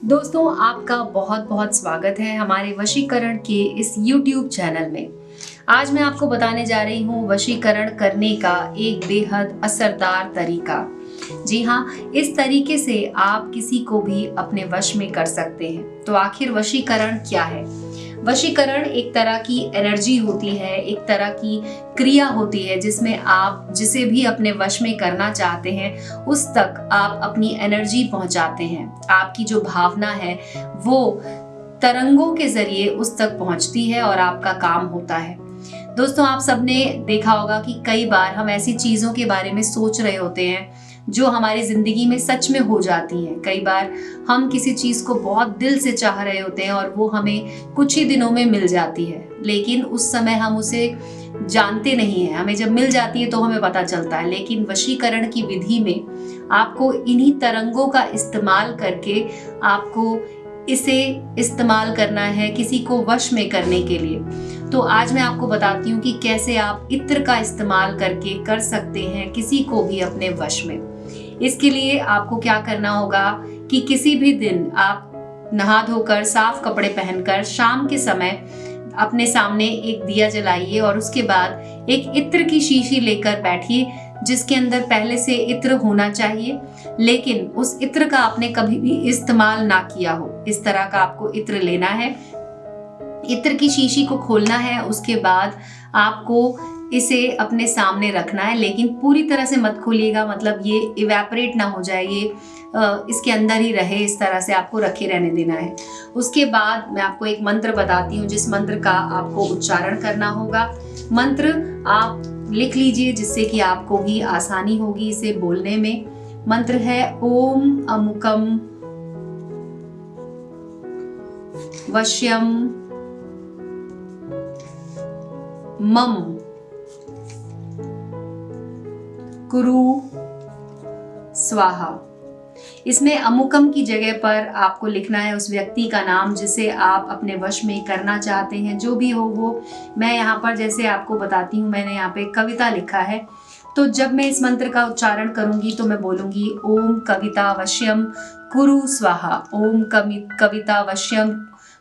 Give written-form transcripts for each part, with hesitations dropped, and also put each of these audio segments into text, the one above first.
दोस्तों, आपका बहुत बहुत स्वागत है हमारे वशीकरण के इस YouTube चैनल में। आज मैं आपको बताने जा रही हूँ वशीकरण करने का एक बेहद असरदार तरीका। जी हाँ, इस तरीके से आप किसी को भी अपने वश में कर सकते हैं। तो आखिर वशीकरण क्या है? वशीकरण एक तरह की एनर्जी होती है, एक तरह की क्रिया होती है जिसमें आप जिसे भी अपने वश में करना चाहते हैं उस तक आप अपनी एनर्जी पहुंचाते हैं। आपकी जो भावना है वो तरंगों के जरिए उस तक पहुंचती है और आपका काम होता है। दोस्तों, आप सबने देखा होगा कि कई बार हम ऐसी चीजों के बारे में सोच रहे होते हैं जो हमारी जिंदगी में सच में हो जाती हैं। कई बार हम किसी चीज को बहुत दिल से चाह रहे होते हैं और वो हमें कुछ ही दिनों में मिल जाती है, लेकिन उस समय हम उसे जानते नहीं हैं। हमें जब मिल जाती है तो हमें पता चलता है। लेकिन वशीकरण की विधि में आपको इन्हीं तरंगों का इस्तेमाल करके आपको इसे इस्तेमाल करना है किसी को वश में करने के लिए। तो आज मैं आपको बताती हूँ कि कैसे आप इत्र का इस्तेमाल करके कर सकते हैं किसी को भी अपने वश में। इसके लिए आपको क्या करना होगा कि किसी भी दिन आप नहा धोकर साफ कपड़े पहनकर शाम के समय अपने सामने एक दिया जलाइए और उसके बाद एक इत्र की शीशी लेकर बैठिए जिसके अंदर पहले से इत्र होना चाहिए, लेकिन उस इत्र का आपने कभी भी इस्तेमाल ना किया हो। इस तरह का आपको इत्र लेना है। इत्र की शीशी को खोलना है, उसके बाद आपको इसे अपने सामने रखना है, लेकिन पूरी तरह से मत खोलिएगा, मतलब ये इवेपोरेट ना हो जाए, ये इसके अंदर ही रहे, इस तरह से आपको रखे रहने देना है। उसके बाद मैं आपको एक मंत्र बताती हूँ जिस मंत्र का आपको उच्चारण करना होगा। मंत्र आप लिख लीजिए जिससे कि आपको भी आसानी होगी इसे बोलने में। मंत्र है ओम अमुकम वश्यम मम कुरु स्वाहा। इसमें अमुकम की जगह पर आपको लिखना है उस व्यक्ति का नाम जिसे आप अपने वश में करना चाहते हैं, जो भी हो वो। मैं यहाँ पर जैसे आपको बताती हूँ, मैंने यहाँ पे कविता लिखा है। तो जब मैं इस मंत्र का उच्चारण करूंगी तो मैं बोलूंगी ओम कविता वश्यम कुरु स्वाहा, ओम कविता वश्यम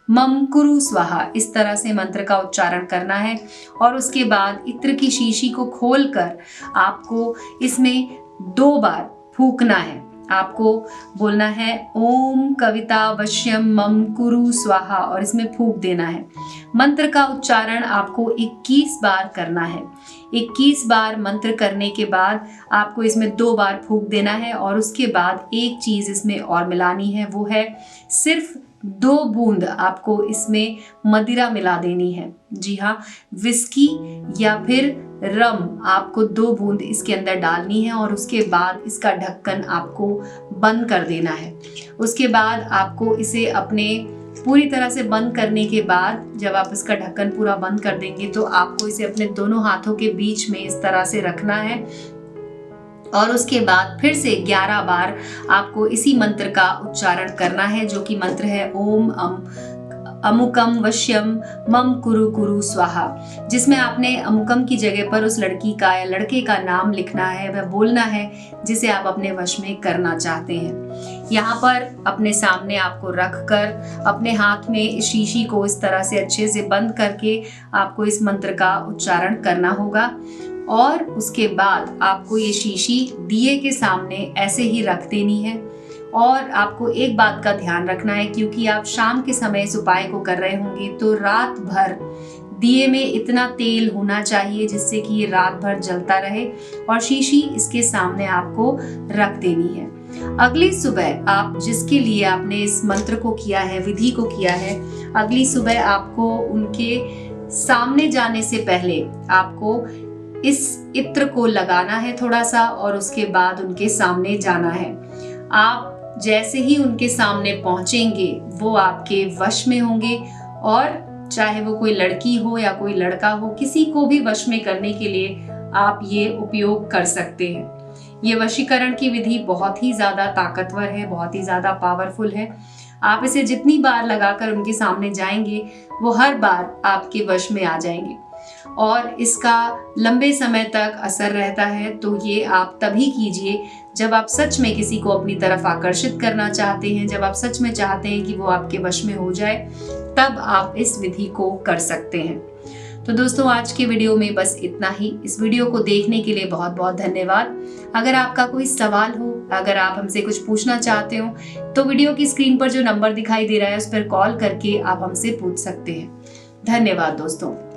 मम कुरु स्वाहा। इस तरह से मंत्र का उच्चारण करना है और उसके बाद इत्र की शीशी को खोलकर आपको इसमें 2 बार फूंकना है। आपको बोलना है ओम कविता वश्यम मम कुरु स्वाहा और इसमें फूंक देना है। मंत्र का उच्चारण आपको 21 बार करना है। 21 बार मंत्र करने के बाद आपको इसमें 2 बार फूंक देना है और उसके बाद एक चीज इसमें और मिलानी है, वो है सिर्फ 2 बूंद आपको इसमें मदिरा मिला देनी है। जी हाँ, विस्की या फिर रम आपको 2 बूंद इसके अंदर डालनी है और उसके बाद इसका ढक्कन आपको बंद कर देना है। उसके बाद आपको इसे अपने पूरी तरह से बंद करने के बाद जब आप इसका ढक्कन पूरा बंद कर देंगे तो आपको इसे अपने दोनों हाथों के बीच में इस तरह से रखना है और उसके बाद फिर से 11 बार आपको इसी मंत्र का उच्चारण करना है, जो कि मंत्र है ओम अमुकम वश्यम मम कुरु कुरु स्वाहा, जिसमें आपने अमुकम की जगह पर उस लड़की का या लड़के का नाम लिखना है, वह बोलना है जिसे आप अपने वश में करना चाहते हैं। यहाँ पर अपने सामने आपको रख कर अपने हाथ में इस शीशी को इस तरह से अच्छे से बंद करके आपको इस मंत्र का उच्चारण करना होगा और उसके बाद आपको ये शीशी दिए के सामने ऐसे ही रख देनी है। और आपको एक बात का ध्यान रखना है, क्योंकि आप शाम के समय इस उपाय को कर रहे होंगे तो रात भर दिए में इतना तेल होना चाहिए जिससे कि ये रात भर जलता रहे और शीशी इसके सामने आपको रख देनी है। अगली सुबह आप जिसके लिए आपने इस मंत्र को किया है, विधि को किया है, अगली सुबह आपको उनके सामने जाने से पहले आपको इस इत्र को लगाना है थोड़ा सा और उसके बाद उनके सामने जाना है। आप जैसे ही उनके सामने पहुंचेंगे वो आपके वश में होंगे और चाहे वो कोई लड़की हो या कोई लड़का हो, किसी को भी वश में करने के लिए आप ये उपयोग कर सकते हैं। ये वशीकरण की विधि बहुत ही ज्यादा ताकतवर है, बहुत ही ज्यादा पावरफुल है। आप इसे जितनी बार लगाकर उनके सामने जाएंगे वो हर बार आपके वश में आ जाएंगे। और इसका लंबे समय तक असर रहता है। तो ये आप तभी कीजिए जब आप सच में किसी को अपनी तरफ आकर्षित करना चाहते हैं, जब आप सच में चाहते हैं कि वो आपके वश में हो जाए, तब आप इस विधि को कर सकते हैं। तो दोस्तों, आज के वीडियो में बस इतना ही। इस वीडियो को देखने के लिए बहुत बहुत धन्यवाद। अगर आपका कोई सवाल हो, अगर आप हमसे कुछ पूछना चाहते हो, तो वीडियो की स्क्रीन पर जो नंबर दिखाई दे रहा है उस पर कॉल करके आप हमसे पूछ सकते हैं। धन्यवाद दोस्तों।